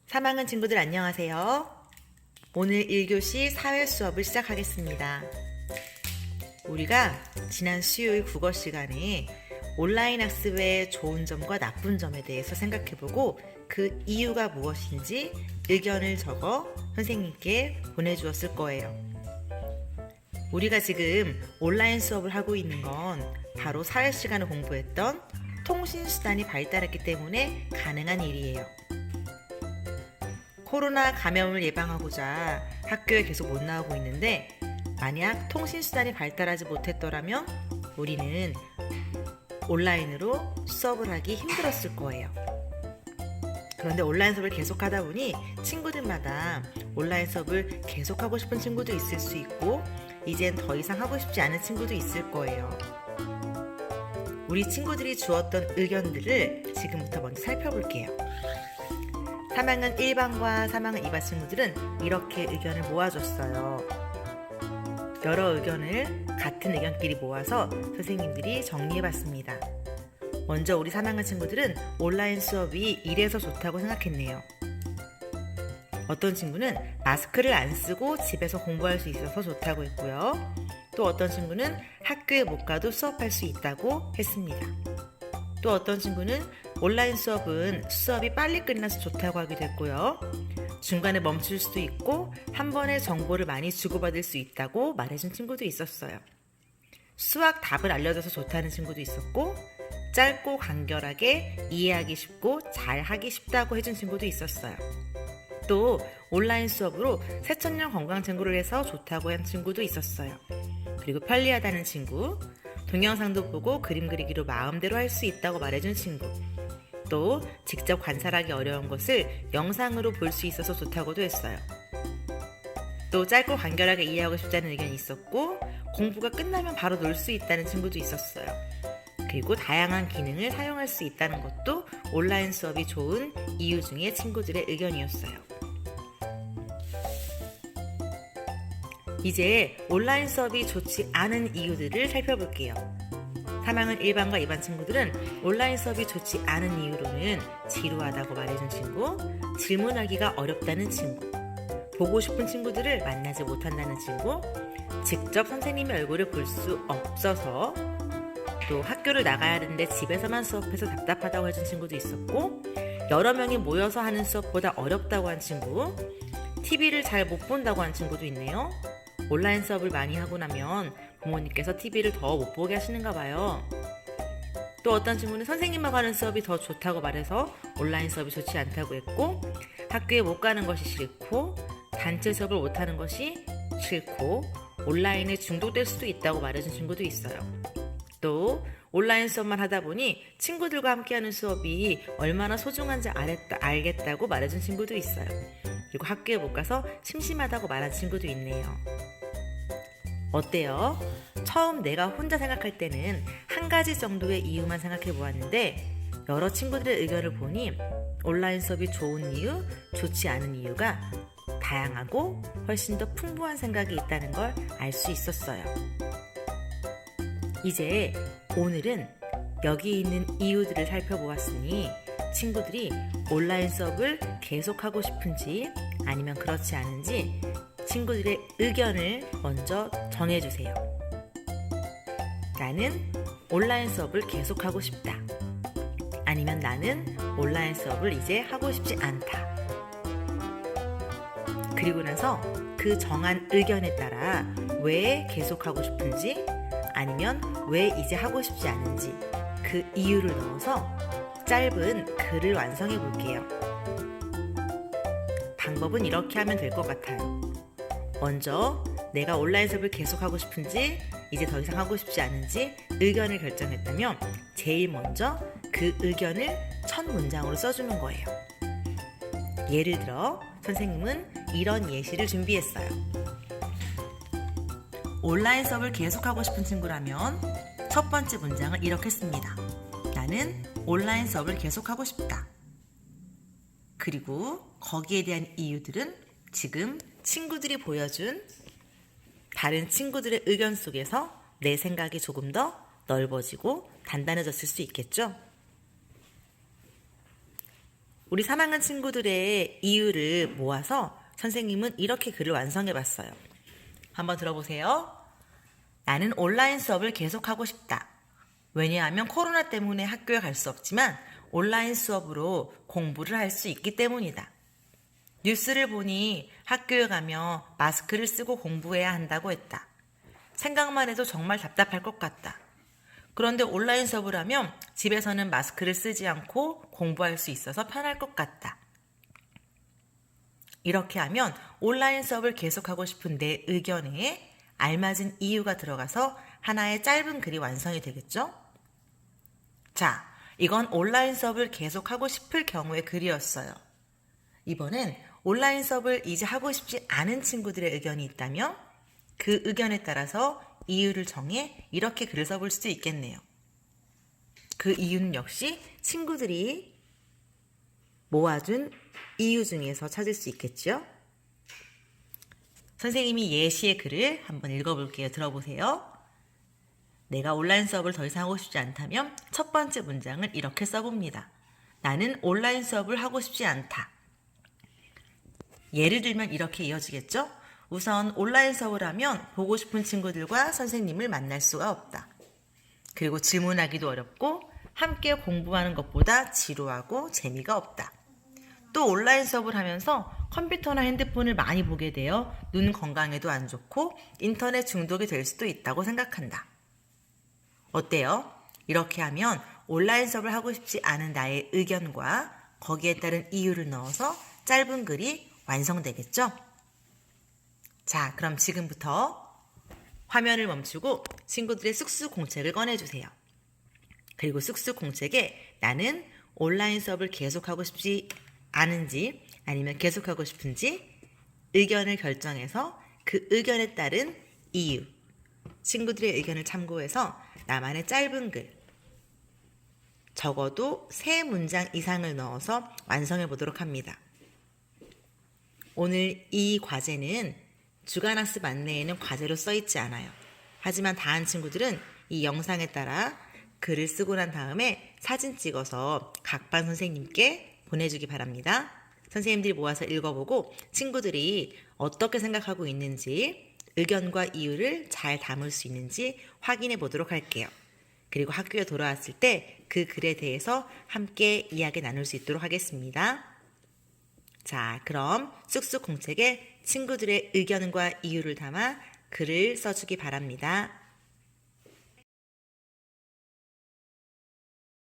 3학년 친구들 안녕하세요. 오늘 1교시 사회 수업을 시작하겠습니다. 우리가 지난 수요일 국어 시간에 온라인 학습의 좋은 점과 나쁜 점에 대해서 생각해보고 그 이유가 무엇인지 의견을 적어 선생님께 보내주었을 거예요. 우리가 지금 온라인 수업을 하고 있는 건 바로 사회 시간을 공부했던 통신수단이 발달했기 때문에 가능한 일이에요. 코로나 감염을 예방하고자 학교에 계속 못 나오고 있는데 만약 통신수단이 발달하지 못했더라면 우리는 온라인으로 수업을 하기 힘들었을 거예요. 그런데 온라인 수업을 계속하다 보니 친구들마다 온라인 수업을 계속하고 싶은 친구도 있을 수 있고 이젠 더 이상 하고 싶지 않은 친구도 있을 거예요. 우리 친구들이 주었던 의견들을 지금부터 먼저 살펴볼게요. 3학년 1반과 3학년 2반 친구들은 이렇게 의견을 모아줬어요. 여러 의견을 같은 의견끼리 모아서 선생님들이 정리해봤습니다. 먼저 우리 3학년 친구들은 온라인 수업이 이래서 좋다고 생각했네요. 어떤 친구는 마스크를 안 쓰고 집에서 공부할 수 있어서 좋다고 했고요. 또 어떤 친구는 학교에 못 가도 수업할 수 있다고 했습니다. 또 어떤 친구는 온라인 수업이 빨리 끝나서 좋다고 하기도 했고요. 중간에 멈출 수도 있고 한 번에 정보를 많이 주고받을 수 있다고 말해준 친구도 있었어요. 수학 답을 알려줘서 좋다는 친구도 있었고 짧고 간결하게 이해하기 쉽고 잘하기 쉽다고 해준 친구도 있었어요. 또 온라인 수업으로 새천년 건강증구를 해서 좋다고 한 친구도 있었어요. 그리고 편리하다는 친구, 동영상도 보고 그림 그리기로 마음대로 할 수 있다고 말해준 친구, 또 직접 관찰하기 어려운 것을 영상으로 볼 수 있어서 좋다고도 했어요. 또 짧고 간결하게 이해하고 싶다는 의견이 있었고 공부가 끝나면 바로 놀 수 있다는 친구도 있었어요. 그리고 다양한 기능을 사용할 수 있다는 것도 온라인 수업이 좋은 이유 중에 친구들의 의견이었어요. 이제 온라인 수업이 좋지 않은 이유들을 살펴볼게요. 3학년 1반과 2반 친구들은 온라인 수업이 좋지 않은 이유로는 지루하다고 말해준 친구, 질문하기가 어렵다는 친구, 보고 싶은 친구들을 만나지 못한다는 친구, 직접 선생님의 얼굴을 볼 수 없어서, 또 학교를 나가야 하는데 집에서만 수업해서 답답하다고 해준 친구도 있었고, 여러 명이 모여서 하는 수업보다 어렵다고 한 친구, TV를 잘 못 본다고 한 친구도 있네요. 온라인 수업을 많이 하고 나면 부모님께서 TV를 더 못 보게 하시는가 봐요. 또 어떤 친구는 선생님하고 하는 수업이 더 좋다고 말해서 온라인 수업이 좋지 않다고 했고 학교에 못 가는 것이 싫고 단체 수업을 못하는 것이 싫고 온라인에 중독될 수도 있다고 말해준 친구도 있어요. 또 온라인 수업만 하다 보니 친구들과 함께하는 수업이 얼마나 소중한지 알겠다고 말해준 친구도 있어요. 그리고 학교에 못 가서 심심하다고 말한 친구도 있네요. 어때요? 처음 내가 혼자 생각할 때는 한 가지 정도의 이유만 생각해 보았는데 여러 친구들의 의견을 보니 온라인 수업이 좋은 이유, 좋지 않은 이유가 다양하고 훨씬 더 풍부한 생각이 있다는 걸 알 수 있었어요. 이제 오늘은 여기 있는 이유들을 살펴보았으니 친구들이 온라인 수업을 계속하고 싶은지 아니면 그렇지 않은지 친구들의 의견을 먼저 정해주세요. 나는 온라인 수업을 계속하고 싶다. 아니면 나는 온라인 수업을 이제 하고 싶지 않다. 그리고 나서 그 정한 의견에 따라 왜 계속하고 싶은지 아니면 왜 이제 하고 싶지 않은지 그 이유를 넣어서 짧은 글을 완성해 볼게요. 방법은 이렇게 하면 될 것 같아요. 먼저 내가 온라인 수업을 계속하고 싶은지 이제 더 이상 하고 싶지 않은지 의견을 결정했다면 제일 먼저 그 의견을 첫 문장으로 써주는 거예요. 예를 들어 선생님은 이런 예시를 준비했어요. 온라인 수업을 계속하고 싶은 친구라면 첫 번째 문장을 이렇게 씁니다. 나는 온라인 수업을 계속하고 싶다. 그리고 거기에 대한 이유들은 지금 친구들이 보여준 다른 친구들의 의견 속에서 내 생각이 조금 더 넓어지고 단단해졌을 수 있겠죠? 우리 3학년 친구들의 이유를 모아서 선생님은 이렇게 글을 완성해 봤어요. 한번 들어보세요. 나는 온라인 수업을 계속하고 싶다. 왜냐하면 코로나 때문에 학교에 갈 수 없지만 온라인 수업으로 공부를 할 수 있기 때문이다. 뉴스를 보니 학교에 가면 마스크를 쓰고 공부해야 한다고 했다. 생각만 해도 정말 답답할 것 같다. 그런데 온라인 수업을 하면 집에서는 마스크를 쓰지 않고 공부할 수 있어서 편할 것 같다. 이렇게 하면 온라인 수업을 계속하고 싶은 내 의견에 알맞은 이유가 들어가서 하나의 짧은 글이 완성이 되겠죠? 자, 이건 온라인 수업을 계속하고 싶을 경우의 글이었어요. 이번엔 온라인 수업을 이제 하고 싶지 않은 친구들의 의견이 있다면 그 의견에 따라서 이유를 정해 이렇게 글을 써볼 수도 있겠네요. 그 이유는 역시 친구들이 모아준 이유 중에서 찾을 수 있겠죠? 선생님이 예시의 글을 한번 읽어볼게요. 들어보세요. 내가 온라인 수업을 더 이상 하고 싶지 않다면 첫 번째 문장을 이렇게 써봅니다. 나는 온라인 수업을 하고 싶지 않다. 예를 들면 이렇게 이어지겠죠? 우선 온라인 수업을 하면 보고 싶은 친구들과 선생님을 만날 수가 없다. 그리고 질문하기도 어렵고 함께 공부하는 것보다 지루하고 재미가 없다. 또 온라인 수업을 하면서 컴퓨터나 핸드폰을 많이 보게 되어 눈 건강에도 안 좋고 인터넷 중독이 될 수도 있다고 생각한다. 어때요? 이렇게 하면 온라인 수업을 하고 싶지 않은 나의 의견과 거기에 따른 이유를 넣어서 짧은 글이 완성되겠죠? 자, 그럼 지금부터 화면을 멈추고 친구들의 쑥쑥 공책을 꺼내주세요. 그리고 쑥쑥 공책에 나는 온라인 수업을 계속하고 싶지 않은지 아니면 계속하고 싶은지 의견을 결정해서 그 의견에 따른 이유, 친구들의 의견을 참고해서 나만의 짧은 글, 적어도 3문장 이상을 넣어서 완성해 보도록 합니다. 오늘 이 과제는 주간학습 안내에는 과제로 써있지 않아요. 하지만 다한 친구들은 이 영상에 따라 글을 쓰고 난 다음에 사진 찍어서 각 반 선생님께 보내주기 바랍니다. 선생님들이 모아서 읽어보고 친구들이 어떻게 생각하고 있는지 의견과 이유를 잘 담을 수 있는지 확인해 보도록 할게요. 그리고 학교에 돌아왔을 때 그 글에 대해서 함께 이야기 나눌 수 있도록 하겠습니다. 자, 그럼 쑥쑥 공책에 친구들의 의견과 이유를 담아 글을 써주기 바랍니다.